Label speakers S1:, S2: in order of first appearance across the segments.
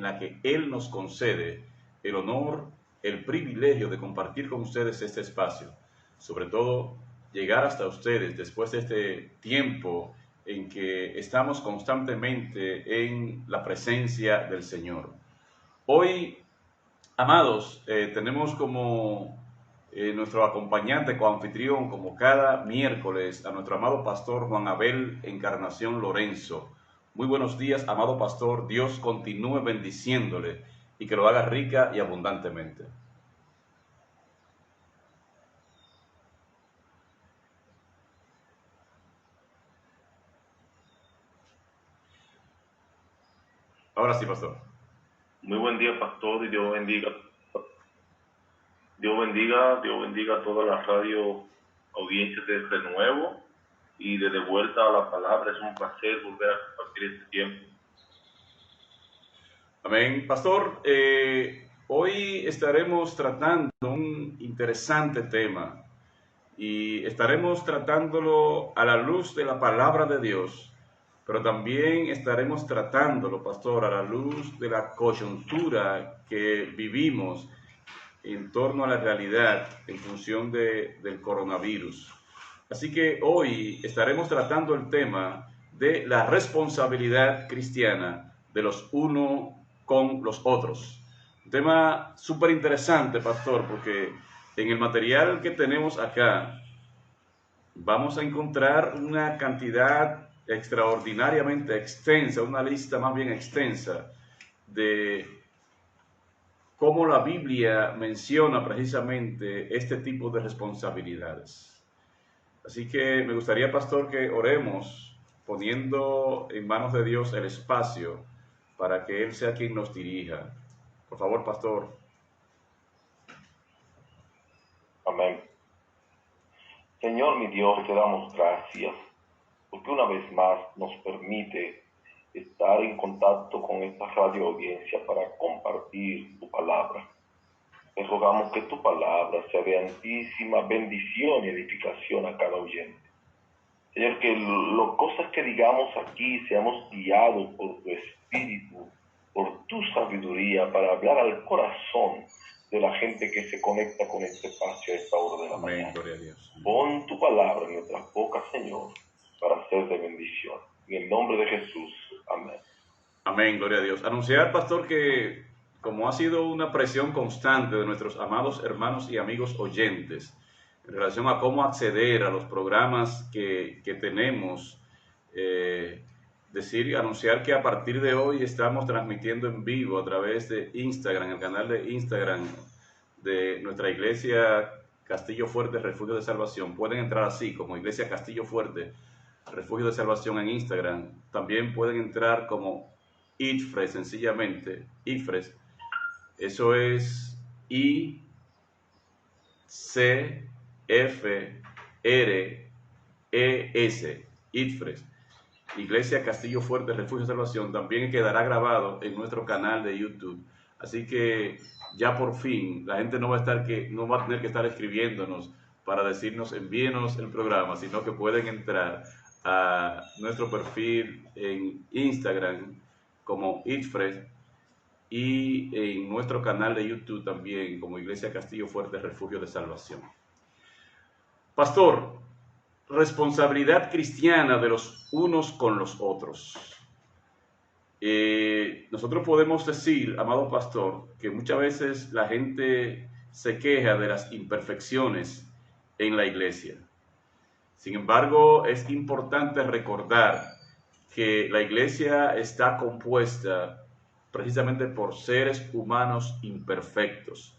S1: la que Él nos concede el honor, el privilegio de compartir con ustedes este espacio. Sobre todo, llegar hasta ustedes después de este tiempo en que estamos constantemente en la presencia del Señor. Hoy, amados, tenemos como nuestro acompañante, coanfitrión, como cada miércoles, a nuestro amado pastor Juan Abel Encarnación Lorenzo. Muy buenos días, amado pastor. Dios continúe bendiciéndole y que lo haga rica y abundantemente. Ahora sí, pastor.
S2: Muy buen día, pastor, y Dios bendiga. Dios bendiga a toda la radio audiencia de Renuevo y de vuelta a la palabra. Es un placer volver a compartir este tiempo.
S1: Amén. Pastor, hoy estaremos tratando un interesante tema y estaremos tratándolo a la luz de la palabra de Dios, pero también estaremos tratándolo, pastor, a la luz de la coyuntura que vivimos en torno a la realidad en función del coronavirus. Así que hoy estaremos tratando el tema de la responsabilidad cristiana de los unos con los otros. Un tema súper interesante, pastor, porque en el material que tenemos acá vamos a encontrar una cantidad extraordinariamente extensa, una lista más bien extensa de cómo la Biblia menciona precisamente este tipo de responsabilidades. Así que me gustaría, pastor, que oremos poniendo en manos de Dios el espacio para que Él sea quien nos dirija. Por favor, pastor.
S2: Amén. Señor, mi Dios, te damos gracias porque una vez más nos permite estar en contacto con esta radio audiencia para compartir tu palabra. Te rogamos que tu palabra sea de altísima bendición y edificación a cada oyente. Señor, que las cosas que digamos aquí seamos guiados por tu espíritu, por tu sabiduría, para hablar al corazón de la gente que se conecta con este espacio a esta hora de la mañana.
S1: Gloria a Dios.
S2: Pon tu palabra en nuestras bocas, Señor, para ser de bendición. En el nombre de Jesús. Amén.
S1: Amén, gloria a Dios. Anunciar, pastor, que como ha sido una presión constante de nuestros amados hermanos y amigos oyentes en relación a cómo acceder a los programas que tenemos, anunciar que a partir de hoy estamos transmitiendo en vivo a través de Instagram, el canal de Instagram de nuestra iglesia Castillo Fuerte, Refugio de Salvación. Pueden entrar así, como Iglesia Castillo Fuerte, Refugio de Salvación en Instagram. También pueden entrar como IFRES, sencillamente, IFRES. Eso es ICFRES, IFRES. Iglesia Castillo Fuerte, Refugio de Salvación. También quedará grabado en nuestro canal de YouTube. Así que ya por fin la gente no va a tener que estar escribiéndonos para decirnos envíenos el programa, sino que pueden entrar a nuestro perfil en Instagram como ITFRES y en nuestro canal de YouTube también como Iglesia Castillo Fuerte, Refugio de Salvación. Pastor, responsabilidad cristiana de los unos con los otros. Nosotros podemos decir, amado pastor, que muchas veces la gente se queja de las imperfecciones en la iglesia. Sin embargo, es importante recordar que la iglesia está compuesta precisamente por seres humanos imperfectos,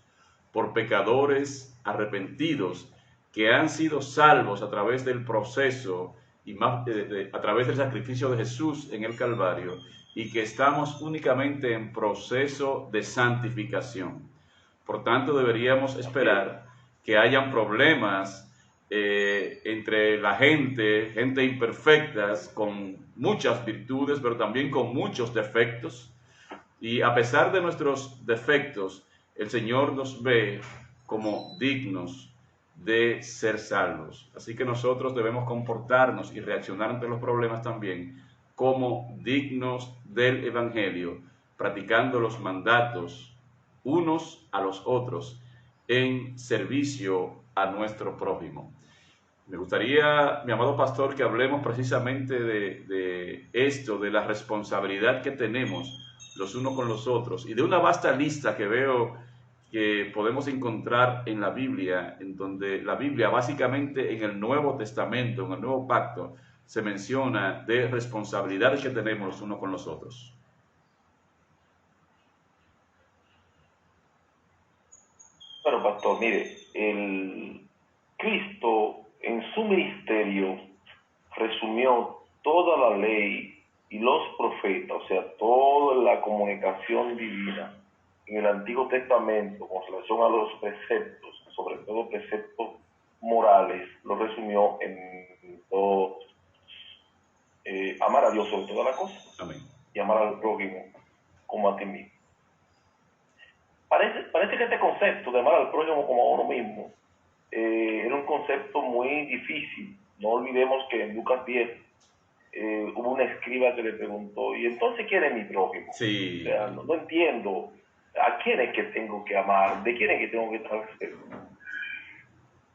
S1: por pecadores arrepentidos que han sido salvos a través del proceso y a través del sacrificio de Jesús en el Calvario, y que estamos únicamente en proceso de santificación. Por tanto, deberíamos esperar que hayan problemas entre la gente imperfectas, con muchas virtudes, pero también con muchos defectos. Y a pesar de nuestros defectos, el Señor nos ve como dignos de ser salvos. Así que nosotros debemos comportarnos y reaccionar ante los problemas también como dignos del Evangelio, practicando los mandatos unos a los otros en servicio a nuestro prójimo. Me gustaría, mi amado pastor, que hablemos precisamente de esto, de la responsabilidad que tenemos los unos con los otros y de una vasta lista que veo que podemos encontrar en la Biblia, en donde la Biblia básicamente en el Nuevo Testamento, en el Nuevo Pacto, se menciona de responsabilidades que tenemos los unos con los otros.
S2: Bueno, pastor, mire, el Cristo en su ministerio resumió toda la ley y los profetas, o sea, toda la comunicación divina en el Antiguo Testamento con relación a los preceptos, sobre todo preceptos morales, lo resumió en dos, amar a Dios sobre todas las cosas.
S1: Amén.
S2: Y amar al prójimo como a ti mismo. Parece que este concepto de amar al prójimo como a uno mismo era un concepto muy difícil. No olvidemos que en Lucas 10 hubo una escriba que le preguntó, ¿y entonces quién es mi prójimo?
S1: Sí.
S2: O sea, no entiendo a quién es que tengo que amar, de quién es que tengo que estar cerca.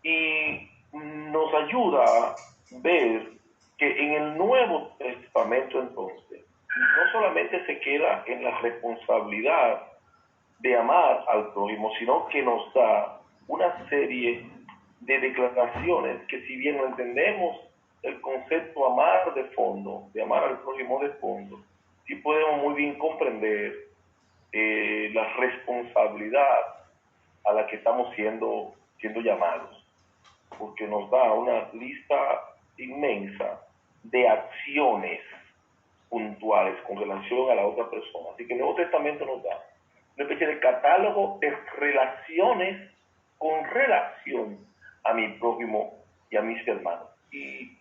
S2: Y nos ayuda a ver que en el Nuevo Testamento entonces no solamente se queda en la responsabilidad de amar al prójimo, sino que nos da una serie de declaraciones que, si bien no entendemos el concepto amar de fondo, de amar al prójimo de fondo, sí podemos muy bien comprender la responsabilidad a la que estamos siendo llamados, porque nos da una lista inmensa de acciones puntuales con relación a la otra persona. Así que el Nuevo Testamento nos da una especie de catálogo de relaciones con relación a mi prójimo y a mis hermanos. Y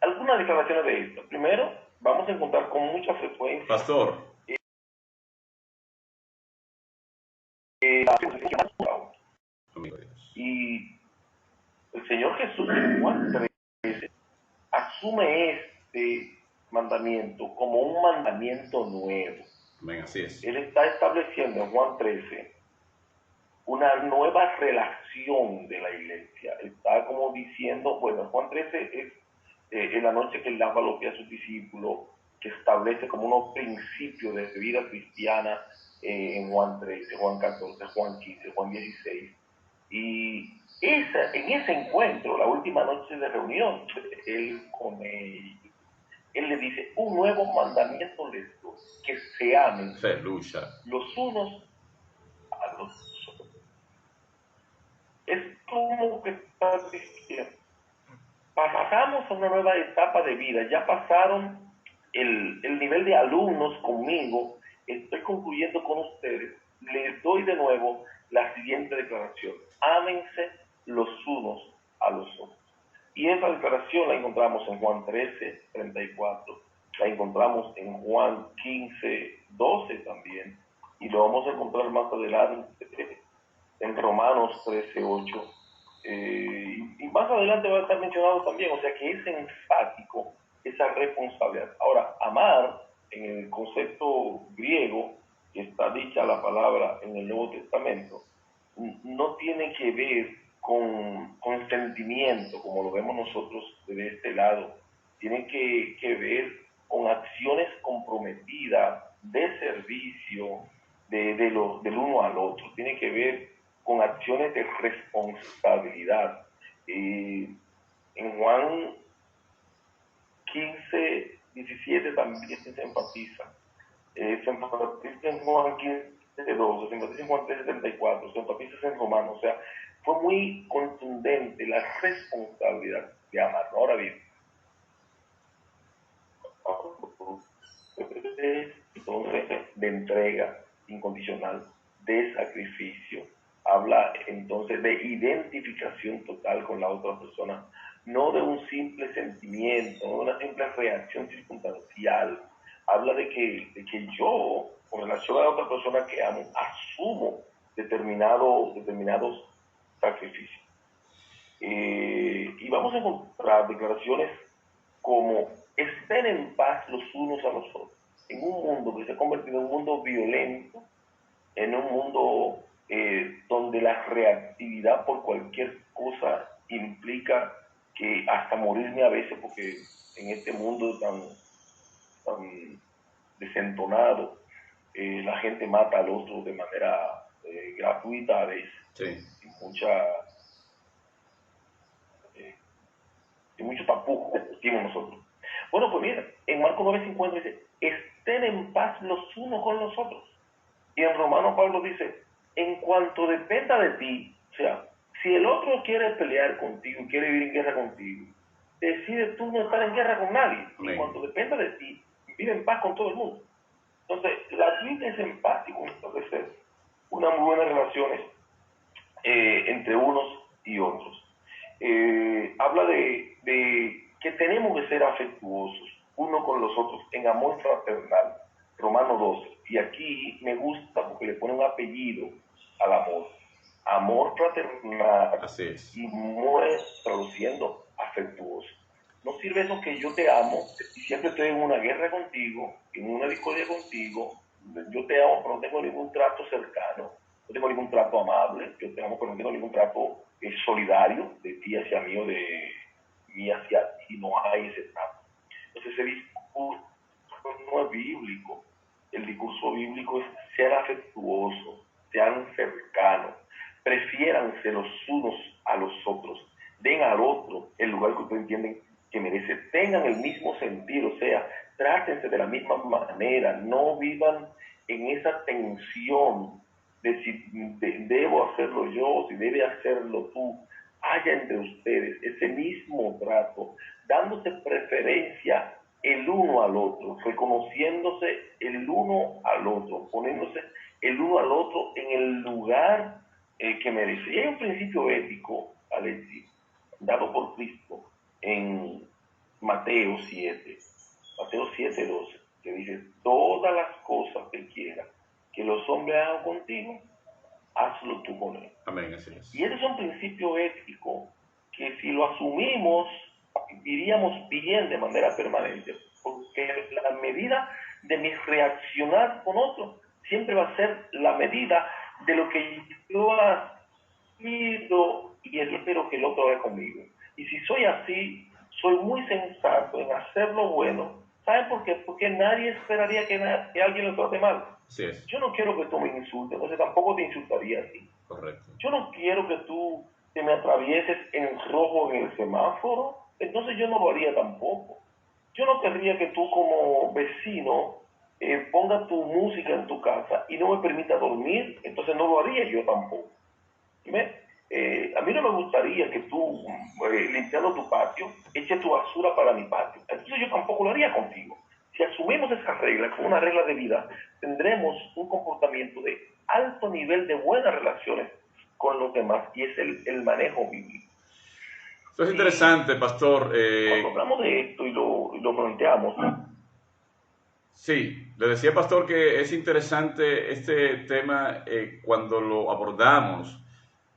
S2: algunas declaraciones de esto. Primero, vamos a encontrar con mucha frecuencia.
S1: Pastor.
S2: Y el Señor Jesús en Juan 13 asume este mandamiento como un mandamiento nuevo.
S1: Amén, así es.
S2: Él está estableciendo en Juan 13 una nueva relación de la iglesia. Está como diciendo, bueno, Juan 13 es en la noche que él lava los pies a sus discípulos, que establece como unos principios de vida cristiana en Juan 13, Juan 14, Juan 15, Juan 16. Y en ese encuentro, la última noche de reunión, él con ellos, él le dice, un nuevo mandamiento les doy, que se amen los unos a los otros. Es como que está diciendo, pasamos a una nueva etapa de vida, ya pasaron el nivel de alumnos conmigo, estoy concluyendo con ustedes, les doy de nuevo la siguiente declaración, ámense los unos a los otros. Y esa declaración la encontramos en Juan 13, 34, la encontramos en Juan 15, 12 también, y lo vamos a encontrar más adelante en Romanos 13, 8. Y más adelante va a estar mencionado también, o sea que es enfático esa responsabilidad. Ahora, amar, en el concepto griego, que está dicha la palabra en el Nuevo Testamento, no tiene que ver con sentimiento, como lo vemos nosotros de este lado, tiene que ver con acciones comprometidas de servicio del uno al otro, tiene que ver con acciones de responsabilidad. En Juan 15, 17 también se enfatiza. Se enfatiza en Juan 15, 12, se enfatiza en Juan 13, 74, se enfatiza en Romanos. O sea, fue muy contundente la responsabilidad de amar. Ahora bien, entonces, de entrega incondicional, de sacrificio, habla entonces de identificación total con la otra persona, no de un simple sentimiento, no de una simple reacción circunstancial, habla de que yo, con relación a la otra persona que amo, asumo determinados sacrificios. Y vamos a encontrar declaraciones como estén en paz los unos a los otros. en un mundo que se ha convertido en un mundo violento, en un mundo donde la reactividad por cualquier cosa implica que hasta morirme a veces, porque en este mundo tan desentonado, la gente mata al otro de manera gratuita a veces,
S1: Sí.
S2: sin mucho tapujo, como decimos nosotros. Bueno, pues mira, en Marcos 9:50 dice, estén en paz los unos con los otros. Y en Romano Pablo dice, en cuanto dependa de ti, o sea, si el otro quiere pelear contigo y quiere vivir en guerra contigo, decide tú no estar en guerra con nadie.
S1: Amén.
S2: En cuanto dependa de ti, vive en paz con todo el mundo. Entonces, la vida es empática, debe ser unas muy buenas relaciones entre unos y otros. Habla de que tenemos que ser afectuosos uno con los otros en amor fraternal, Romano 12. Y aquí me gusta porque le pone un apellido al amor fraternal,
S1: Así es.
S2: y muéstralo siendo afectuoso. No sirve eso que yo te amo y siempre estoy en una guerra contigo, en una discordia contigo. Yo te amo, pero no tengo ningún trato cercano, no tengo ningún trato amable. Yo te amo, pero no tengo ningún trato solidario de ti hacia mí o de mí hacia ti. No hay ese trato. Entonces ese discurso no es bíblico. El discurso bíblico es ser afectuoso, sean cercanos, prefiéranse los unos a los otros, den al otro el lugar que ustedes entienden que merece, tengan el mismo sentido, o sea, trátense de la misma manera, no vivan en esa tensión de si debo hacerlo yo, si debe hacerlo tú. Haya entre ustedes ese mismo trato, dándose preferencia el uno al otro, reconociéndose el uno al otro, poniéndose el uno al otro en el lugar que merece. Y hay un principio ético, Alexis, dado por Cristo en Mateo 7:12, que dice, todas las cosas que quieras que los hombres hagan contigo, hazlo tú con él.
S1: Amén, así es.
S2: Y ese es un principio ético que si lo asumimos, iríamos bien de manera permanente, porque la medida de mi reaccionar con otro siempre va a ser la medida de lo que yo aspiro y espero que el otro haga conmigo. Y si soy así, soy muy sensato en hacer lo bueno. ¿Saben por qué? Porque nadie esperaría que alguien lo trate mal.
S1: Así es.
S2: Yo no quiero que tú me insultes, entonces tampoco te insultaría a ti.
S1: Correcto.
S2: Yo no quiero que tú te me atravieses en rojo en el semáforo, entonces yo no lo haría tampoco. Yo no querría que tú como vecino pongas tu música en tu casa y no me permita dormir, entonces no lo haría yo tampoco. A mí no me gustaría que tú, limpiando tu patio, eches tu basura para mi patio. Entonces yo tampoco lo haría contigo. Si asumimos esa regla como una regla de vida, tendremos un comportamiento de alto nivel de buenas relaciones con los demás, y es el manejo bíblico.
S1: Eso es interesante, pastor.
S2: Cuando hablamos de esto y lo planteamos,
S1: Sí, le decía, pastor, que es interesante este tema cuando lo abordamos,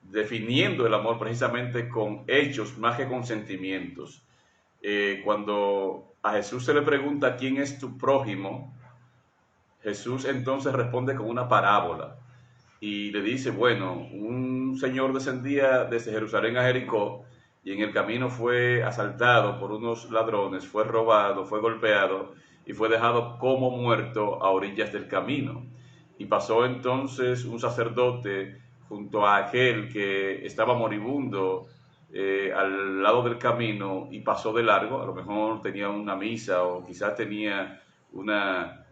S1: definiendo el amor precisamente con hechos más que con sentimientos. Cuando a Jesús se le pregunta quién es tu prójimo, Jesús entonces responde con una parábola y le dice, bueno, un señor descendía desde Jerusalén a Jericó y en el camino fue asaltado por unos ladrones, fue robado, fue golpeado y fue dejado como muerto a orillas del camino. Y pasó entonces un sacerdote junto a aquel que estaba moribundo al lado del camino y pasó de largo, a lo mejor tenía una misa o quizás tenía una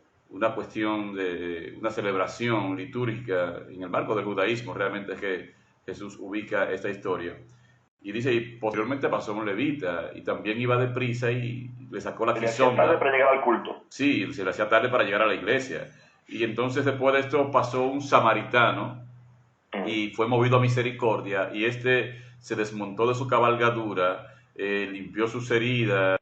S1: cuestión de una celebración litúrgica en el marco del judaísmo, realmente es que Jesús ubica esta historia. Y dice, y posteriormente pasó un levita y también iba deprisa y le sacó la
S2: se le hacía tarde
S1: quizomba.
S2: para llegar al culto.
S1: Sí, se le hacía tarde para llegar a la iglesia. Y entonces después de esto pasó un samaritano y fue movido a misericordia y este se desmontó de su cabalgadura, limpió sus heridas,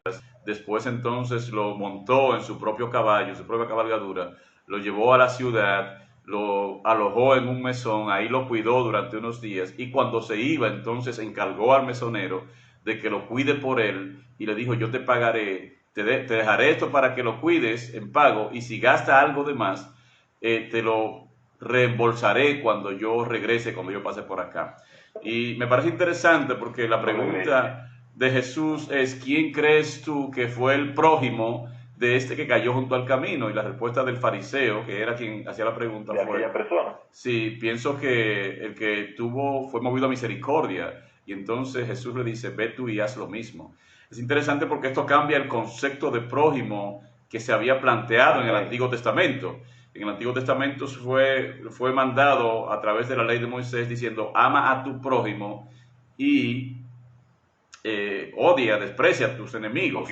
S1: después entonces lo montó en su propio caballo, su propia cabalgadura, lo llevó a la ciudad, lo alojó en un mesón, ahí lo cuidó durante unos días y cuando se iba entonces encargó al mesonero de que lo cuide por él y le dijo, yo te pagaré te dejaré esto para que lo cuides en pago, y si gasta algo de más, te lo reembolsaré cuando yo regrese, cuando yo pase por acá. Y me parece interesante porque la pregunta de Jesús es: ¿quién crees tú que fue el prójimo de este que cayó junto al camino? Y la respuesta del fariseo, que era quien hacía la pregunta,
S2: de aquella persona.
S1: sí, pienso que el que fue movido a misericordia. Y entonces Jesús le dice: ve tú y haz lo mismo. Es interesante porque esto cambia el concepto de prójimo que se había planteado en el Antiguo Testamento. En el Antiguo Testamento fue mandado a través de la ley de Moisés diciendo: ama a tu prójimo y odia, desprecia a tus enemigos.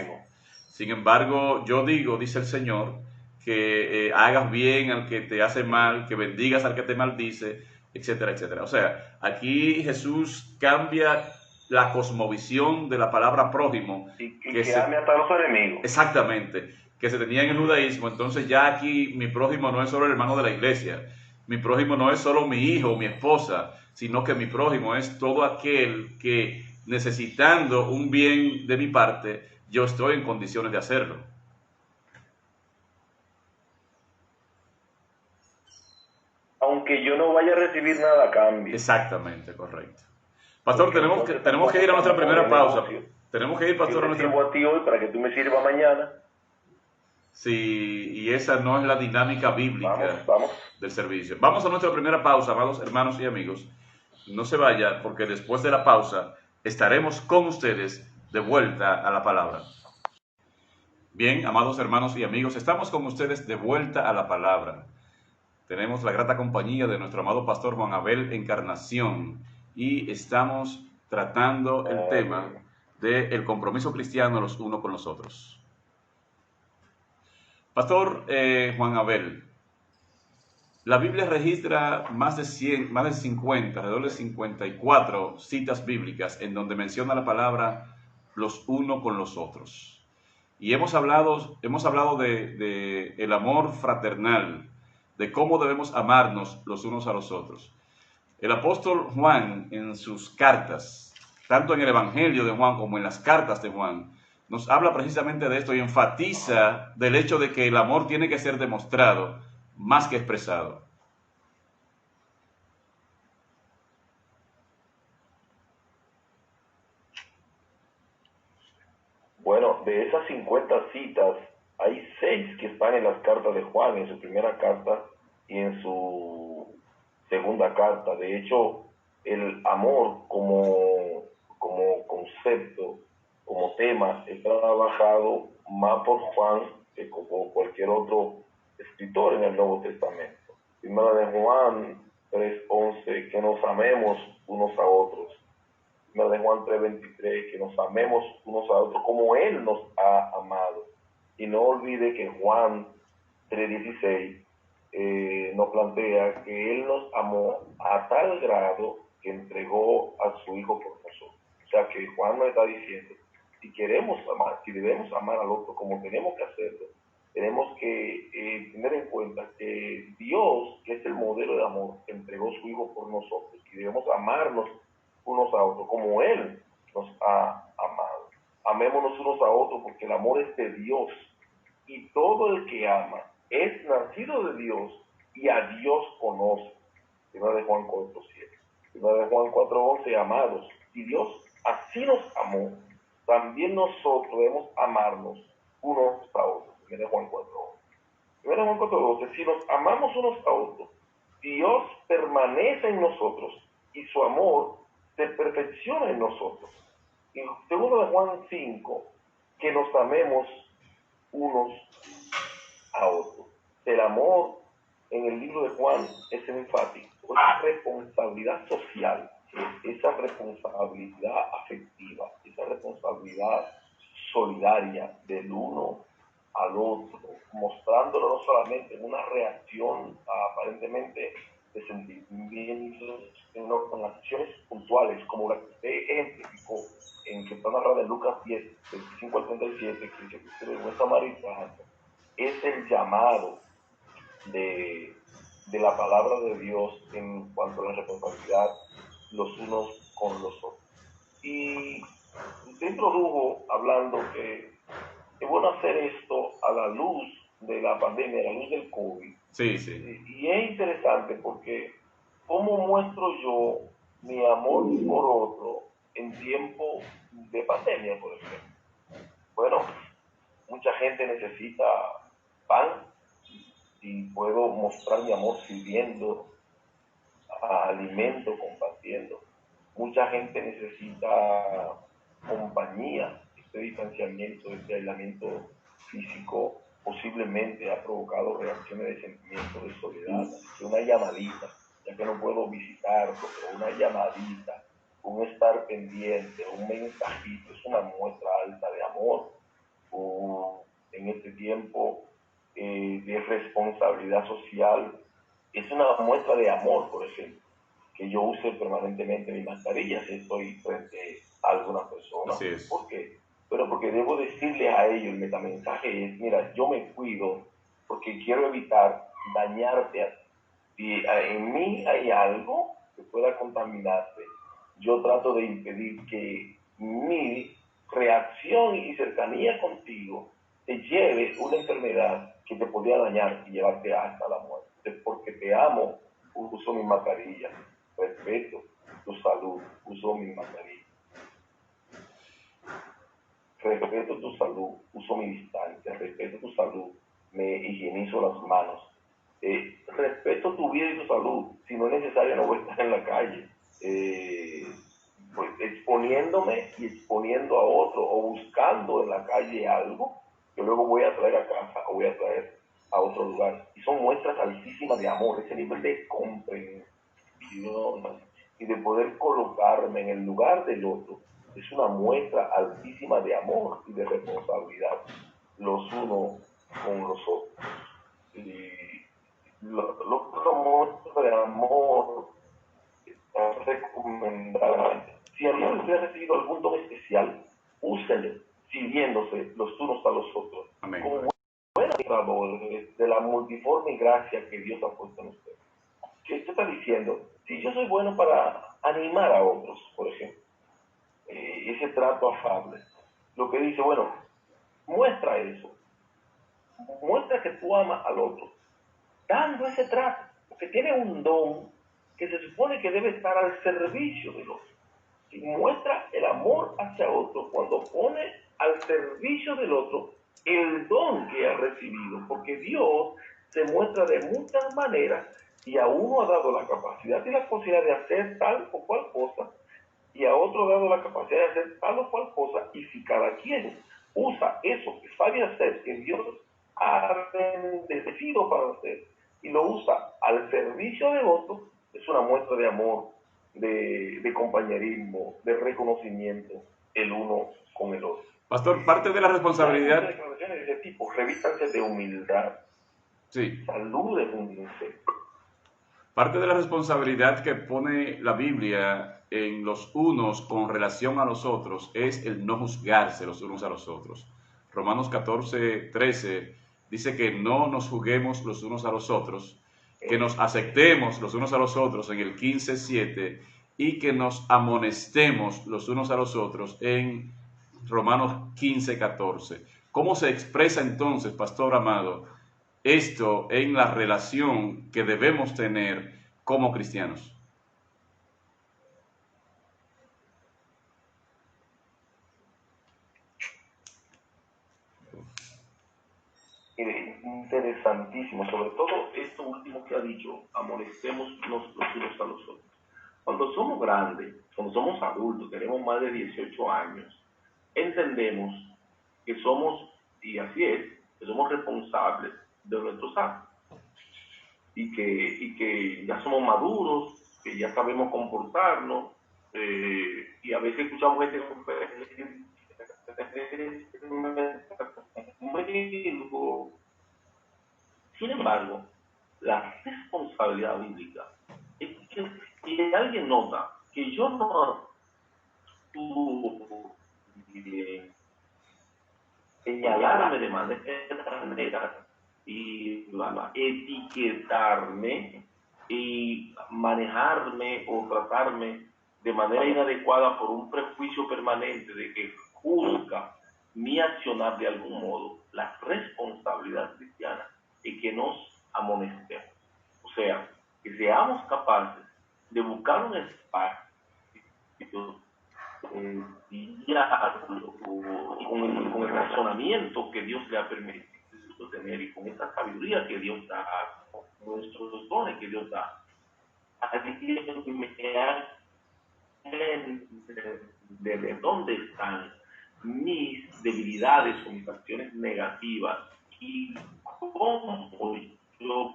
S1: Sin embargo, yo digo, dice el Señor, que hagas bien al que te hace mal, que bendigas al que te maldice, etcétera, etcétera. O sea, aquí Jesús cambia la cosmovisión de la palabra prójimo.
S2: Y que ame hasta los enemigos.
S1: Exactamente, que se tenía en el judaísmo. Entonces ya aquí mi prójimo no es solo el hermano de la iglesia, mi prójimo no es solo mi hijo o mi esposa, sino que mi prójimo es todo aquel que, necesitando un bien de mi parte, yo estoy en condiciones de hacerlo.
S2: Aunque yo no vaya a recibir nada a cambio.
S1: Exactamente, correcto. Pastor, tenemos que ir a nuestra primera pausa.
S2: Tenemos que ir, pastor, a nuestra... Yo te sirvo a ti hoy para que tú me sirvas mañana.
S1: Sí, y esa no es la dinámica bíblica
S2: vamos.
S1: del servicio. Vamos a nuestra primera pausa, amados hermanos y amigos. No se vaya, porque después de la pausa estaremos con ustedes de vuelta a la palabra. Bien, amados hermanos y amigos, estamos con ustedes de vuelta a la palabra. Tenemos la grata compañía de nuestro amado pastor Juan Abel Encarnación y estamos tratando el tema del compromiso cristiano los unos con los otros. Pastor Juan Abel, la Biblia registra más de 50, alrededor de 54 citas bíblicas en donde menciona la palabra los unos con los otros. Y hemos hablado de el amor fraternal, de cómo debemos amarnos los unos a los otros. El apóstol Juan, en sus cartas, tanto en el Evangelio de Juan como en las cartas de Juan, nos habla precisamente de esto y enfatiza del hecho de que el amor tiene que ser demostrado más que expresado.
S2: Bueno, de esas 50 citas, hay 6 que están en las cartas de Juan, en su primera carta y en su segunda carta. De hecho, el amor como concepto, como tema, está trabajado más por Juan que como cualquier otro escritor en el Nuevo Testamento. Primera de Juan 3:11, que nos amemos unos a otros. Primera de Juan 3:23, que nos amemos unos a otros como Él nos ha amado. Y no olvide que Juan 3:16 nos plantea que Él nos amó a tal grado que entregó a su Hijo por nosotros. O sea que Juan nos está diciendo, si queremos amar, si debemos amar al otro como tenemos que hacerlo, tenemos que tener en cuenta que Dios, que es el modelo de amor, entregó a su Hijo por nosotros y debemos amarnos unos a otros como Él nos ha amado. Amémonos unos a otros porque el amor es de Dios y todo el que ama es nacido de Dios y a Dios conoce. Primera de Juan 4:7. Primera de Juan 4:11, amados, si Dios así nos amó, también nosotros debemos amarnos unos a otros. Primera de Juan 4:11. Primera de Juan 4:12, si nos amamos unos a otros, Dios permanece en nosotros y su amor se perfecciona en nosotros. Y segundo de Juan 5, que nos amemos unos a otros. El amor en el libro de Juan es enfático, es responsabilidad social, esa responsabilidad afectiva, esa responsabilidad solidaria del uno al otro, mostrándolo no solamente en una reacción aparentemente de sentimientos, sino con acciones puntuales, como la que usted ejemplificó, en que está narrada en Lucas 10, 25 al 37, que dice que el buen samaritano es el llamado de la palabra de Dios en cuanto a la responsabilidad los unos con los otros. Y usted introdujo hablando que es bueno hacer esto a la luz de la pandemia, a la luz del COVID.
S1: Sí, sí.
S2: Y es interesante porque ¿cómo muestro yo mi amor por otro en tiempo de pandemia, por ejemplo? Bueno, mucha gente necesita pan y puedo mostrar mi amor sirviendo a alimento, compartiendo. Mucha gente necesita compañía. Este distanciamiento, este aislamiento físico posiblemente ha provocado reacciones de sentimiento de soledad. Así que una llamadita, ya que no puedo visitarlo, pero una llamadita, un estar pendiente, un mensajito, es una muestra alta de amor. En este tiempo de responsabilidad social, es una muestra de amor, por ejemplo, que yo use permanentemente mi mascarilla si estoy frente a alguna persona.
S1: Así es.
S2: ¿Por qué? Pero porque debo decirle a ellos, el metamensaje es, mira, yo me cuido porque quiero evitar dañarte a ti. Si en mí hay algo que pueda contaminarte, yo trato de impedir que mi reacción y cercanía contigo te lleve una enfermedad que te podría dañar y llevarte hasta la muerte. Porque te amo, uso mi mascarilla, respeto tu salud, uso mi mascarilla. Respeto tu salud, uso mi distancia, respeto tu salud, me higienizo las manos. Respeto tu vida y tu salud, si no es necesario no voy a estar en la calle, pues exponiéndome y exponiendo a otro o buscando en la calle algo que luego voy a traer a casa o voy a traer a otro lugar. Y son muestras altísimas de amor, ese nivel de comprensión y de poder colocarme en el lugar del otro es una muestra altísima de amor y de responsabilidad los unos con los otros. Y lo muestra de amor está recomendada. Si alguien ha recibido algún don especial, úsenlo, sirviéndose los unos a los otros.
S1: Amén.
S2: Como buenos administradores de la multiforme gracia que Dios ha puesto en ustedes. ¿Qué está diciendo? Si yo soy bueno para animar a otros, por ejemplo, ese trato afable, lo que dice, bueno, muestra eso, muestra que tú amas al otro, dando ese trato, porque tiene un don que se supone que debe estar al servicio del otro. Y muestra el amor hacia otro cuando pone al servicio del otro el don que ha recibido, porque Dios se muestra de muchas maneras y a uno ha dado la capacidad y la posibilidad de hacer tal o cual cosa y a otro ha dado la capacidad de hacer tal o cual cosa, y si cada quien usa eso que sabe hacer, que Dios ha bendecido para hacer, y lo usa al servicio de otro, es una muestra de amor, de compañerismo, de reconocimiento el uno con el otro.
S1: Pastor, parte de la responsabilidad...
S2: Declaraciones de ese tipo, revístanse de humildad,
S1: sí.
S2: salúdense.
S1: Parte de la responsabilidad que pone la Biblia en los unos con relación a los otros es el no juzgarse los unos a los otros. Romanos 14:13 dice que no nos juzguemos los unos a los otros, que nos aceptemos los unos a los otros en el 15:7 y que nos amonestemos los unos a los otros en Romanos 15:14. ¿Cómo se expresa entonces, pastor amado, esto en la relación que debemos tener como cristianos?
S2: Interesantísimo, sobre todo esto último que ha dicho, amonestémonos los unos a los otros. Cuando somos grandes, cuando somos adultos, tenemos más de 18 años, entendemos que somos, y así es, que somos responsables de nuestros actos y que ya somos maduros, que ya sabemos comportarnos, y a veces escuchamos gente conmigo. Sin embargo, la responsabilidad bíblica es que si alguien nota que yo no actúo bien, señalarme de manera y etiquetarme y manejarme o tratarme de manera inadecuada por un prejuicio permanente de que juzga mi accionar de algún modo, la responsabilidad cristiana es que nos amonestemos. O sea, que seamos capaces de buscar un espacio con el razonamiento que Dios le ha permitido tener y con esta sabiduría que Dios da, con nuestros dones que Dios da. Así que me de dónde están mis debilidades o mis acciones negativas y cómo yo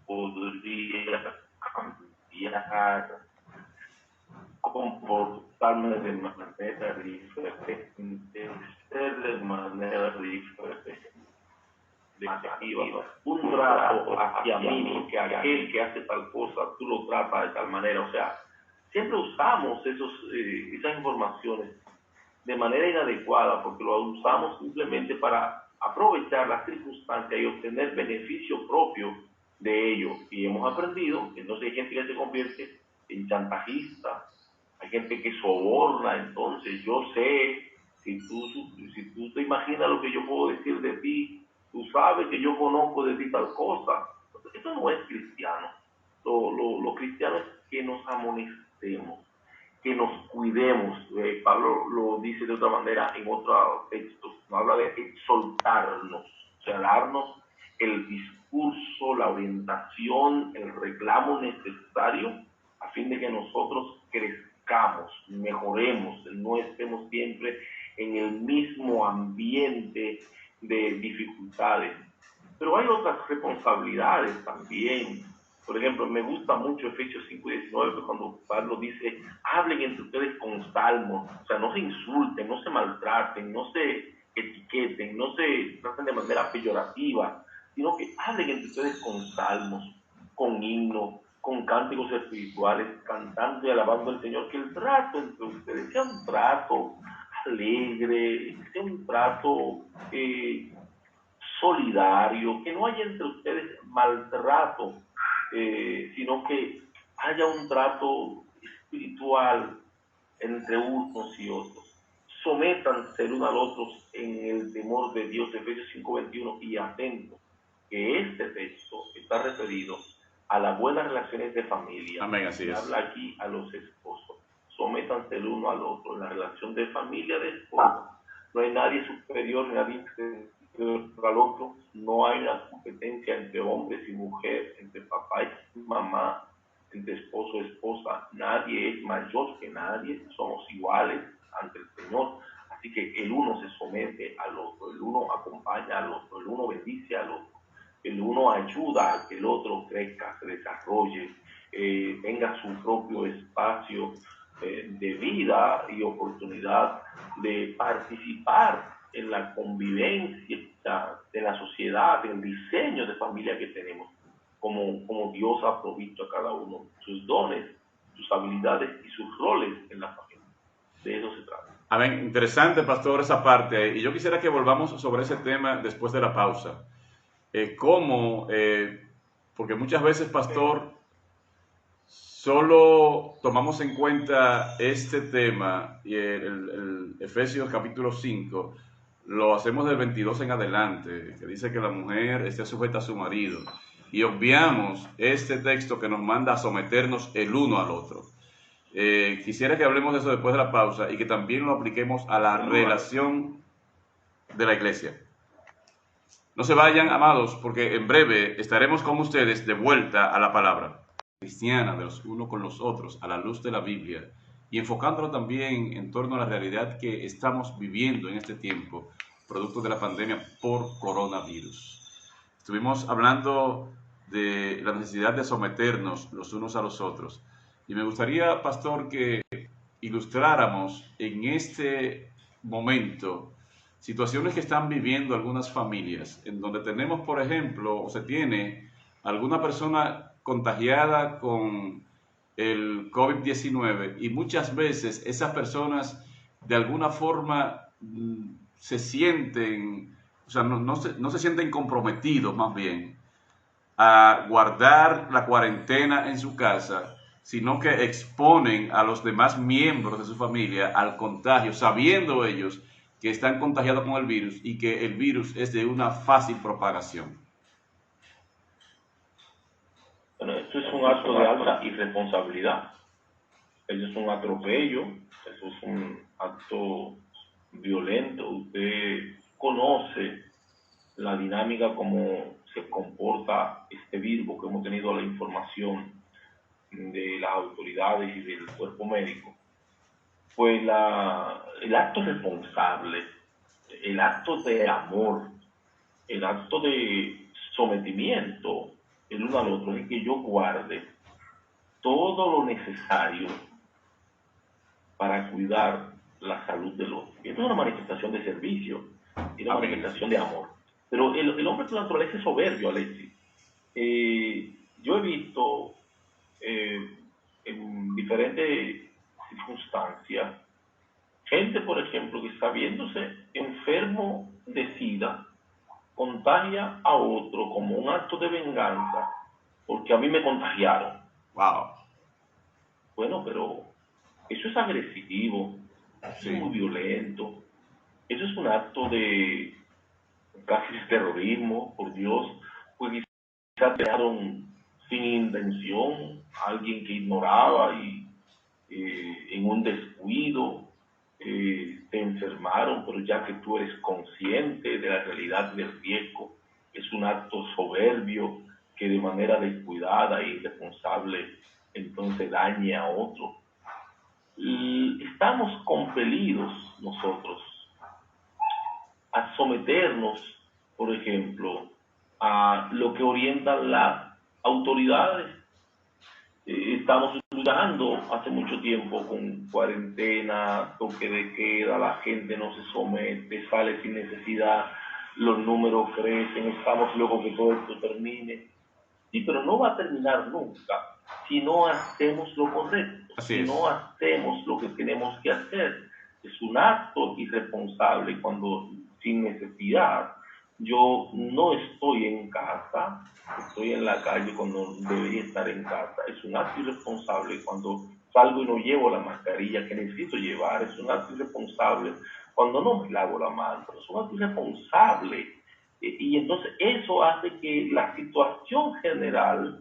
S2: podría cambiar, comportarme de manera diferente, ser de manera diferente. Un trato hacia mí, porque aquel que hace tal cosa, tú lo tratas de tal manera. O sea, siempre usamos esas informaciones de manera inadecuada, porque lo usamos simplemente para aprovechar las circunstancias y obtener beneficio propio de ello. Y hemos aprendido que entonces hay gente que se convierte en chantajista, hay gente que soborna. Entonces yo sé, si tú te imaginas lo que yo puedo decir de ti, tú sabes que yo conozco de ti tal cosa. Eso no es cristiano. Lo cristiano es que nos amonestemos, que nos cuidemos. Pablo lo dice de otra manera en otros textos, no habla de exaltarnos, o sea, darnos el discurso, la orientación, el reclamo necesario a fin de que nosotros crezcamos, mejoremos, no estemos siempre en el mismo ambiente de dificultades. Pero hay otras responsabilidades también. Por ejemplo, me gusta mucho Efesios 5:19, cuando Pablo dice, hablen entre ustedes con salmos, o sea, no se insulten, no se maltraten, no se etiqueten, no se traten de manera peyorativa, sino que hablen entre ustedes con salmos, con himnos, con cánticos espirituales, cantando y alabando al Señor, que el trato entre ustedes sea un trato alegre, sea un trato solidario, que no haya entre ustedes maltrato, sino que haya un trato espiritual entre unos y otros. Sométanse el uno al otro en el temor de Dios, Efesios 5:21, y atentos, que este texto está referido a las buenas relaciones de familia.
S1: Amén, así es.
S2: Habla aquí a los esposos. Sométanse el uno al otro en la relación de familia de esposos. No hay nadie superior, nadie inferior al otro. No hay una competencia entre hombres y mujeres, entre papá y mamá, entre esposo y esposa. Nadie es mayor que nadie, somos iguales ante el Señor. Así que el uno se somete al otro, el uno acompaña al otro, el uno bendice al otro, el uno ayuda a que el otro crezca, se desarrolle, tenga su propio espacio de vida y oportunidad de participar en la convivencia de la sociedad, en el diseño de familia que tenemos, como Dios ha provisto a cada uno sus dones, sus habilidades y sus roles en la familia. De eso se trata.
S1: Amén. Interesante, pastor, esa parte. Y yo quisiera que volvamos sobre ese tema después de la pausa. Porque muchas veces, pastor, solo tomamos en cuenta este tema y el Efesios capítulo 5, lo hacemos del 22 en adelante, que dice que la mujer esté sujeta a su marido, y obviamos este texto que nos manda a someternos el uno al otro. Quisiera que hablemos de eso después de la pausa y que también lo apliquemos a la relación de la iglesia. No se vayan, amados, porque en breve estaremos con ustedes de vuelta a la palabra cristiana de los unos con los otros, a la luz de la Biblia, y enfocándolo también en torno a la realidad que estamos viviendo en este tiempo, producto de la pandemia por coronavirus. Estuvimos hablando de la necesidad de someternos los unos a los otros, y me gustaría, pastor, que ilustráramos en este momento situaciones que están viviendo algunas familias, en donde tenemos, por ejemplo, o se tiene alguna persona contagiada con el COVID-19 y muchas veces esas personas de alguna forma se sienten, o sea, no se sienten comprometidos más bien a guardar la cuarentena en su casa, sino que exponen a los demás miembros de su familia al contagio, sabiendo ellos que están contagiados con el virus y que el virus es de una fácil propagación.
S2: Bueno, esto es un acto de alta irresponsabilidad. Eso es un atropello, eso es un acto violento. Usted conoce la dinámica, cómo se comporta este virus, porque hemos tenido la información de las autoridades y del cuerpo médico. Pues el acto responsable, el acto de amor, el acto de sometimiento el uno al otro es que yo guarde todo lo necesario para cuidar la salud del otro. Y esto es una manifestación de servicio y una manifestación de amor. Pero el hombre por naturaleza es soberbio, Alexis. Yo he visto en diferentes circunstancias gente, por ejemplo, que sabiéndose enfermo de SIDA, contagia a otro como un acto de venganza, porque a mí me contagiaron.
S1: Wow.
S2: Bueno, pero eso es agresivo, eso es muy violento, eso es un acto de casi de terrorismo, por Dios, pues quizás crearon sin intención a alguien que ignoraba y en un descuido te enfermaron, pero ya que tú eres consciente de la realidad del riesgo, es un acto soberbio que de manera descuidada e irresponsable entonces daña a otro. Y estamos compelidos nosotros a someternos, por ejemplo, a lo que orientan las autoridades. Estamos luchando hace mucho tiempo con cuarentena, toque de queda, la gente no se somete, sale sin necesidad, los números crecen, estamos luego que todo esto termine. Sí, pero no va a terminar nunca si no hacemos lo correcto, si no hacemos lo que tenemos que hacer. Es un acto irresponsable cuando sin necesidad yo no estoy en casa, estoy en la calle cuando debería estar en casa. Es un acto irresponsable cuando salgo y no llevo la mascarilla que necesito llevar. Es un acto irresponsable cuando no me lavo la mano. Es un acto irresponsable. Y entonces eso hace que la situación general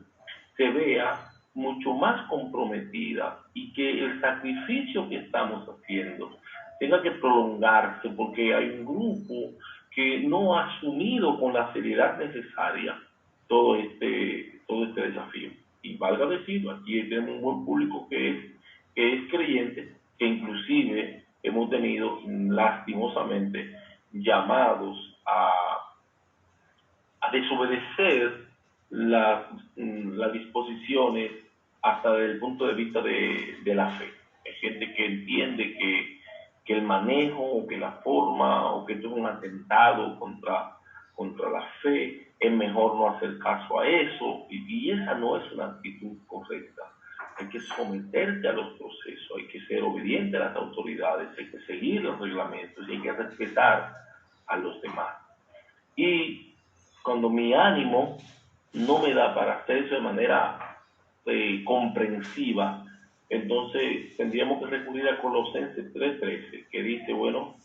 S2: se vea mucho más comprometida y que el sacrificio que estamos haciendo tenga que prolongarse porque hay un grupo que no ha asumido con la seriedad necesaria todo este desafío. Y valga decir, aquí tenemos un buen público que es creyente, que inclusive hemos tenido lastimosamente llamados a desobedecer las disposiciones hasta desde el punto de vista de la fe. Hay gente que entiende que el manejo, o que la forma, o que esto es un atentado contra la fe, es mejor no hacer caso a eso, y esa no es una actitud correcta. Hay que someterse a los procesos, hay que ser obediente a las autoridades, hay que seguir los reglamentos y hay que respetar a los demás. Y cuando mi ánimo no me da para hacer eso de manera comprensiva, entonces tendríamos que recurrir a Colosenses 3:13, que dice, bueno,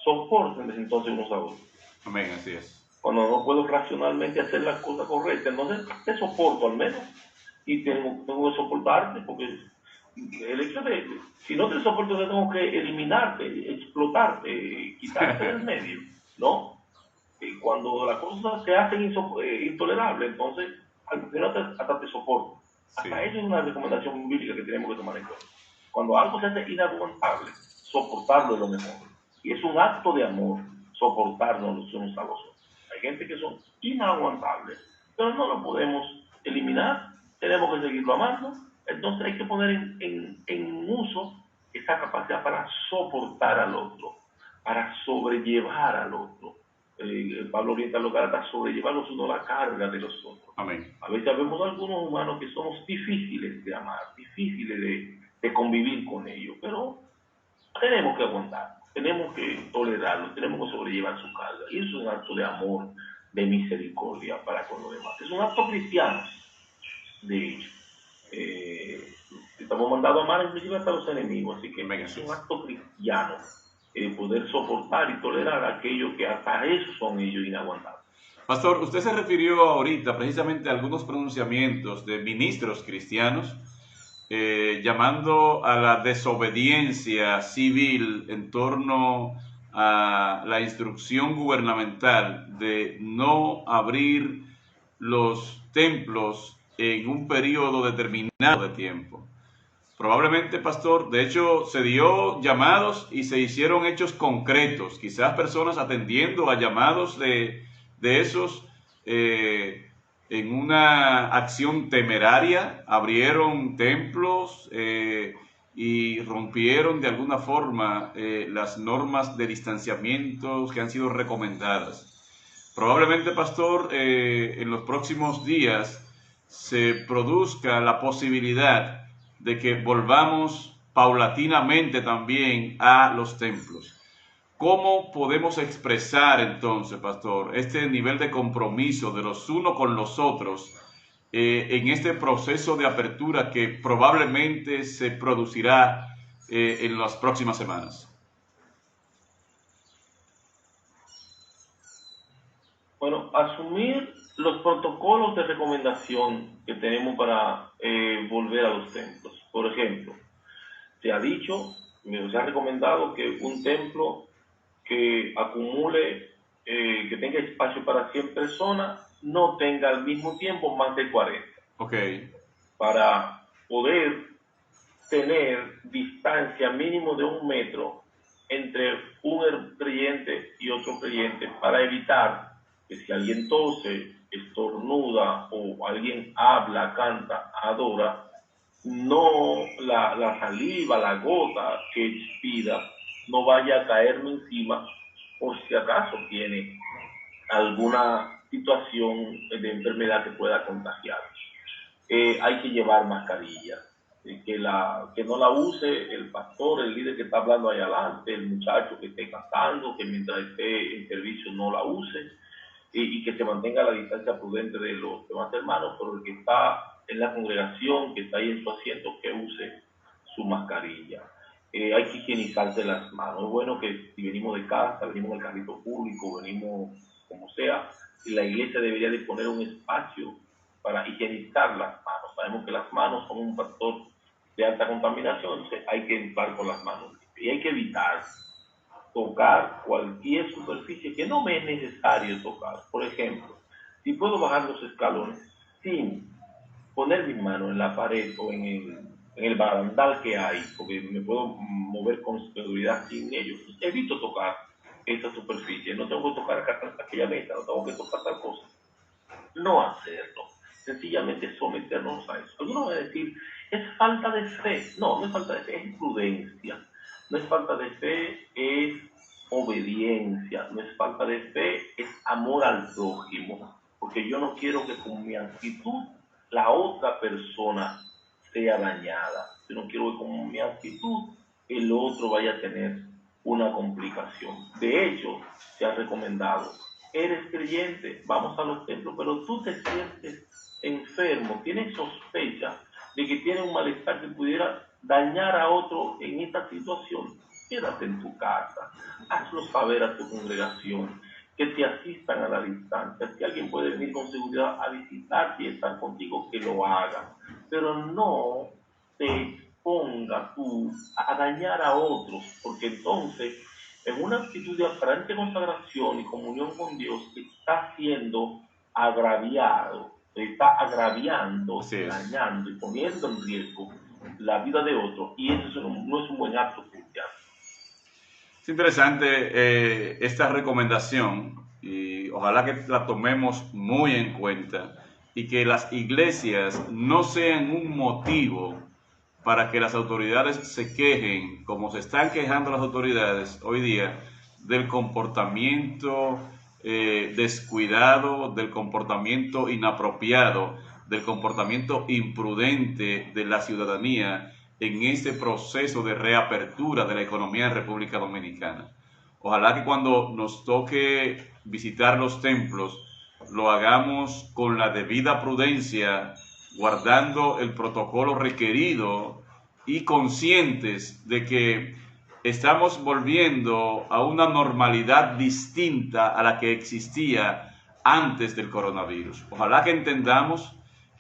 S2: soporten entonces unos a otros.
S1: Amén, así es.
S2: Cuando no puedo racionalmente hacer las cosas correctas, entonces te soporto al menos, y tengo que soportarte, porque el hecho de, si no te soporto, tengo que eliminarte, explotarte, quitarte del medio, ¿no? Cuando las cosas se hacen intolerables, entonces al final hasta te soporto. Hasta eso es una recomendación bíblica que tenemos que tomar en cuenta. Cuando algo se hace inaguantable, soportarlo es lo mejor. Y es un acto de amor soportarnos los unos a los otros. Hay gente que son inaguantables, pero no lo podemos eliminar, tenemos que seguirlo amando, entonces hay que poner en uso esa capacidad para soportar al otro, para sobrellevar al otro. Pablo orienta a los Gálatas a sobrellevar los unos la carga de los otros.
S1: Amén.
S2: A veces vemos algunos humanos que somos difíciles de amar, difíciles de convivir con ellos, pero tenemos que aguantar, tenemos que tolerarlo, tenemos que sobrellevar su carga. Y eso es un acto de amor, de misericordia para con los demás. Es un acto cristiano, de hecho. Estamos mandados a amar inclusive hasta los enemigos, así que es un acto cristiano poder soportar y tolerar aquello que hasta eso son ellos inaguantables.
S1: Pastor, usted se refirió ahorita precisamente a algunos pronunciamientos de ministros cristianos llamando a la desobediencia civil en torno a la instrucción gubernamental de no abrir los templos en un periodo determinado de tiempo. Probablemente, pastor, de hecho se dio llamados y se hicieron hechos concretos, quizás personas atendiendo a llamados de esos en una acción temeraria, abrieron templos y rompieron de alguna forma las normas de distanciamiento que han sido recomendadas. Probablemente, pastor, en los próximos días se produzca la posibilidad de que volvamos paulatinamente también a los templos. ¿Cómo podemos expresar entonces, pastor, este nivel de compromiso de los unos con los otros en este proceso de apertura que probablemente se producirá en las próximas semanas?
S2: Bueno, asumir los protocolos de recomendación que tenemos para volver a los templos. Por ejemplo, se ha dicho, se ha recomendado que un templo que acumule, que tenga espacio para 100 personas, no tenga al mismo tiempo más de 40.
S1: Ok.
S2: Para poder tener distancia mínimo de 1 metro entre un creyente y otro creyente, para evitar que si alguien tose, estornuda o alguien habla, canta, adora, no la saliva, la gota que expira no vaya a caerme encima por si acaso tiene alguna situación de enfermedad que pueda contagiar. Hay que llevar mascarilla, que no la use el pastor, el líder que está hablando ahí adelante, el muchacho que esté cantando, que mientras esté en servicio no la use, y que se mantenga la distancia prudente de los demás hermanos, pero el que está en la congregación, que está ahí en su asiento, que use su mascarilla. Hay que higienizarse las manos. Es bueno que si venimos de casa, venimos del carrito público, venimos como sea, y la iglesia debería de poner un espacio para higienizar las manos. Sabemos que las manos son un factor de alta contaminación, entonces hay que entrar con las manos. Y hay que evitar tocar cualquier superficie que no me es necesario tocar. Por ejemplo, si puedo bajar los escalones sin poner mi mano en la pared o en el barandal que hay, porque me puedo mover con seguridad sin ello, pues evito tocar esa superficie. No tengo que tocar aquella mesa, no tengo que tocar tal cosa. No hacerlo. Sencillamente someternos a eso. Algunos van a decir, es falta de fe. No, no es falta de fe, es prudencia. No es falta de fe, es obediencia. No es falta de fe, es amor al prójimo. Porque yo no quiero que con mi actitud la otra persona sea dañada. Yo no quiero que con mi actitud el otro vaya a tener una complicación. De hecho, se ha recomendado, eres creyente, vamos a los templos, pero tú te sientes enfermo, tienes sospecha de que tienes un malestar que pudiera dañar a otro en esta situación, quédate en tu casa, hazlo saber a tu congregación, que te asistan a la distancia. Si alguien puede venir con seguridad a visitarte y estar contigo, que lo haga, pero no te exponga tú a dañar a otros, porque entonces en una actitud de aparente consagración y comunión con Dios está siendo agraviado, está agraviando, dañando y poniendo en riesgo la vida de otro, y eso no es un buen acto cristiano.
S1: Es interesante esta recomendación y ojalá que la tomemos muy en cuenta y que las iglesias no sean un motivo para que las autoridades se quejen, como se están quejando las autoridades hoy día, del comportamiento descuidado, del comportamiento inapropiado, del comportamiento imprudente de la ciudadanía en este proceso de reapertura de la economía en República Dominicana. Ojalá que cuando nos toque visitar los templos lo hagamos con la debida prudencia, guardando el protocolo requerido y conscientes de que estamos volviendo a una normalidad distinta a la que existía antes del coronavirus. Ojalá que entendamos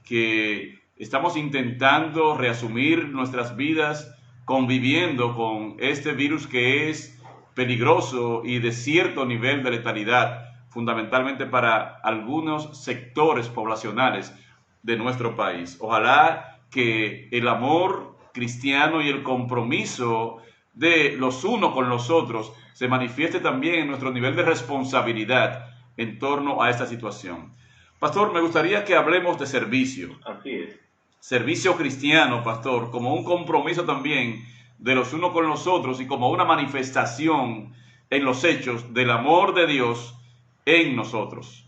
S1: que estamos intentando reasumir nuestras vidas conviviendo con este virus que es peligroso y de cierto nivel de letalidad, fundamentalmente para algunos sectores poblacionales de nuestro país. Ojalá que el amor cristiano y el compromiso de los unos con los otros se manifieste también en nuestro nivel de responsabilidad en torno a esta situación. Pastor, me gustaría que hablemos de servicio.
S2: Así es.
S1: Servicio cristiano, pastor, como un compromiso también de los unos con los otros y como una manifestación en los hechos del amor de Dios en nosotros.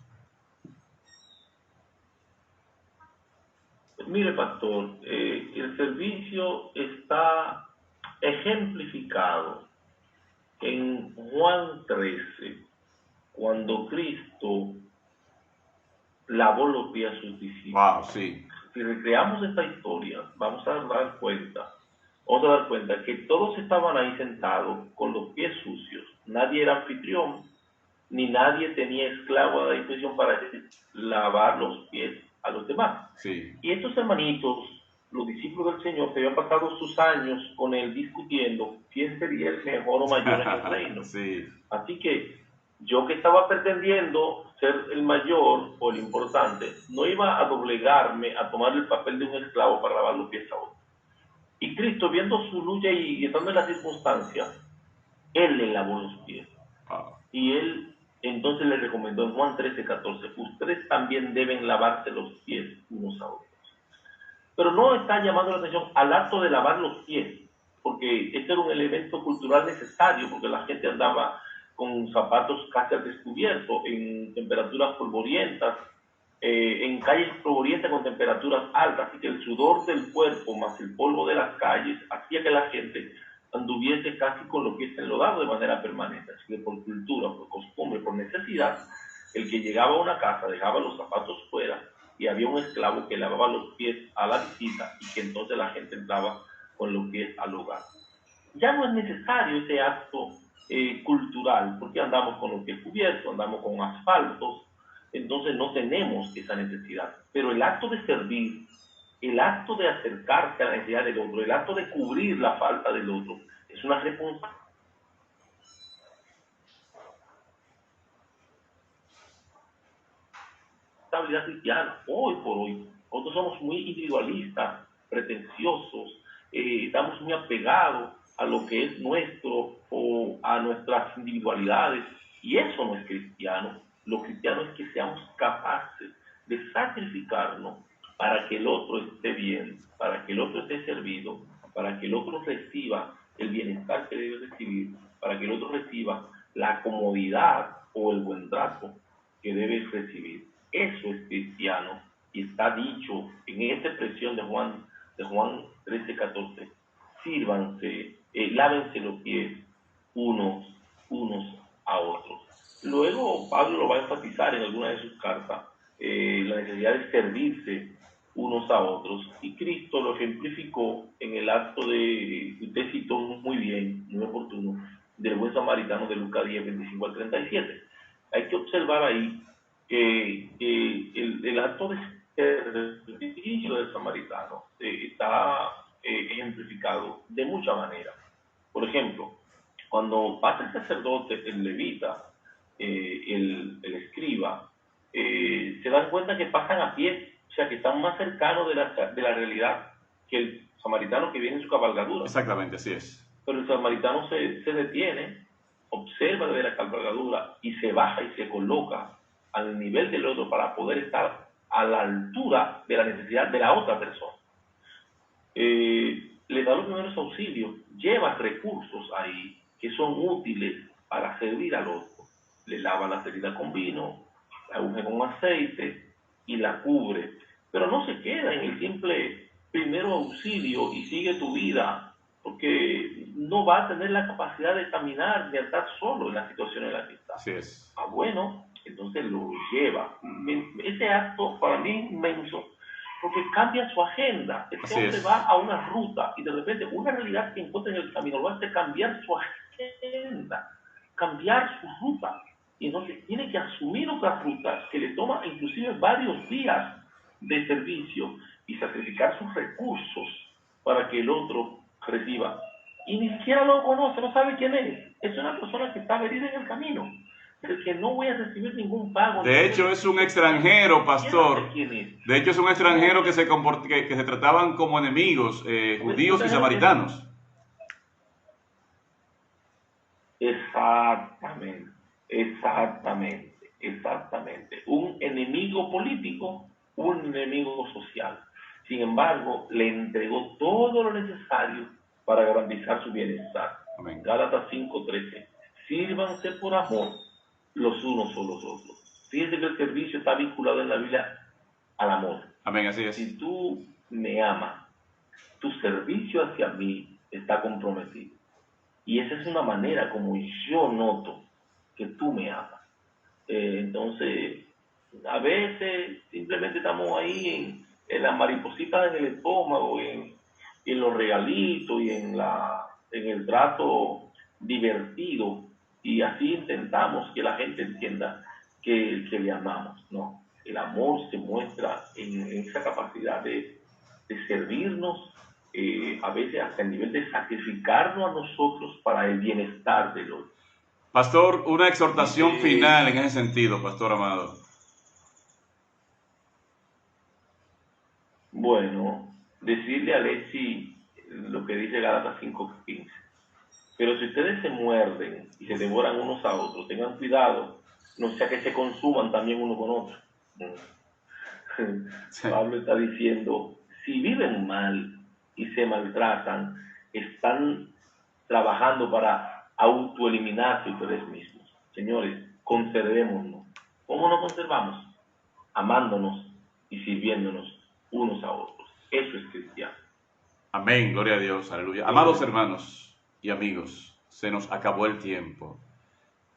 S3: Mire, pastor, el servicio está ejemplificado en Juan 13, cuando Cristo lavó los pies a sus discípulos.
S1: Wow, sí.
S3: Si recreamos esta historia, vamos a dar cuenta que todos estaban ahí sentados con los pies sucios. Nadie era anfitrión, ni nadie tenía esclavo a disposición para lavar los pies a los demás.
S1: Sí.
S3: Y estos hermanitos, los discípulos del Señor, se habían pasado sus años con él discutiendo quién sería el mejor o mayor en el reino.
S1: Sí.
S3: Así que yo, que estaba pretendiendo ser el mayor o el importante, no iba a doblegarme a tomar el papel de un esclavo para lavar los pies a otro. Y Cristo, viendo su lucha y estando en las circunstancias, él le lavó los pies.
S1: Wow.
S3: Y él entonces le recomendó en Juan 13:14, ustedes también deben lavarse los pies unos a otros. Pero no está llamando la atención al acto de lavar los pies, porque este era un elemento cultural necesario, porque la gente andaba con zapatos casi al descubierto, en temperaturas polvorientas, en calles polvorientas con temperaturas altas, así que el sudor del cuerpo más el polvo de las calles hacía que la gente anduviese casi con los pies enlodados de manera permanente. Así que por cultura, por costumbre, por necesidad, el que llegaba a una casa dejaba los zapatos fuera y había un esclavo que lavaba los pies a la visita y que entonces la gente entraba con los pies al hogar. Ya no es necesario ese acto cultural, porque andamos con los pies cubiertos, andamos con asfaltos, entonces no tenemos esa necesidad. Pero el acto de servir, el acto de acercarse a la necesidad del otro, el acto de cubrir la falta del otro, es una responsabilidad cristiana. Hoy por hoy, nosotros somos muy individualistas, pretenciosos, estamos muy apegados a lo que es nuestro o a nuestras individualidades, y eso no es cristiano. Lo cristiano es que seamos capaces de sacrificarnos para que el otro esté bien, para que el otro esté servido, para que el otro reciba el bienestar que debe recibir, para que el otro reciba la comodidad o el buen trato que debe recibir. Eso es cristiano, y está dicho en esta expresión de Juan 13:14, sírvanse, lávense los pies unos a otros. Luego Pablo lo va a enfatizar en alguna de sus cartas, la necesidad de servirse unos a otros, y Cristo lo ejemplificó en el acto de, usted citó muy bien, muy oportuno, del buen samaritano de Lucas 10:25-37. Hay que observar ahí que el acto de servicio del samaritano está ejemplificado de muchas maneras. Por ejemplo, cuando pasa el sacerdote, el levita, el escriba, se dan cuenta que pasan a pie, o sea que están más cercanos de la realidad que el samaritano que viene en su cabalgadura.
S1: Exactamente, así es.
S3: Pero el samaritano se detiene, observa desde la cabalgadura y se baja y se coloca al nivel del otro para poder estar a la altura de la necesidad de la otra persona. Le da los primeros auxilios, lleva recursos ahí que son útiles para servir al otro. Le lava la herida con vino, la unge con aceite y la cubre. Pero no se queda en el simple primero auxilio y sigue tu vida, porque no va a tener la capacidad de caminar ni estar solo en la situación en la que está.
S1: Así es.
S3: Bueno, entonces lo lleva. Ese acto para mí inmenso porque cambia su agenda. Este hombre va a una ruta y de repente una realidad que encuentra en el camino lo hace cambiar su agenda, cambiar su ruta. Y entonces tiene que asumir otra ruta que le toma inclusive varios días de servicio y sacrificar sus recursos para que el otro reciba. Y ni siquiera lo conoce, no sabe quién es. Es una persona que está perdida en el camino, del que no voy a recibir ningún pago.
S1: De hecho, es un extranjero, pastor. De hecho, es un extranjero que se trataban como enemigos, judíos y samaritanos.
S3: Exactamente. Un enemigo político, un enemigo social. Sin embargo, le entregó todo lo necesario para garantizar su bienestar.
S1: Amén.
S3: Gálatas 5:13. Sírvanse por amor los unos a los otros. Fíjense que el servicio está vinculado en la Biblia al amor.
S1: Amén, así es.
S3: Si tú me amas, tu servicio hacia mí está comprometido. Y esa es una manera como yo noto que tú me amas. Entonces, a veces simplemente estamos ahí en las maripositas en el estómago, en los regalitos y en el trato divertido, y así intentamos que la gente entienda que le amamos, ¿no? El amor se muestra en esa capacidad de servirnos, a veces hasta el nivel de sacrificarnos a nosotros para el bienestar del otro.
S1: Pastor, una exhortación final en ese sentido, pastor amado.
S3: Bueno, decirle a Alexi lo que dice Gálatas 5:15. Pero si ustedes se muerden y se devoran unos a otros, tengan cuidado, no sea que se consuman también uno con otro. Sí. Pablo está diciendo, si viven mal y se maltratan, están trabajando para autoeliminarse ustedes mismos. Señores, conservémonos. ¿Cómo nos conservamos? Amándonos y sirviéndonos unos a otros. Eso es cristiano.
S1: Amén, gloria a Dios, aleluya. Amados hermanos y amigos, se nos acabó el tiempo,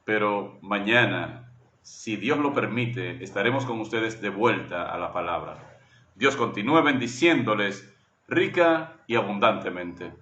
S1: pero mañana, si Dios lo permite, estaremos con ustedes de vuelta a la palabra. Dios continúe bendiciéndoles rica y abundantemente.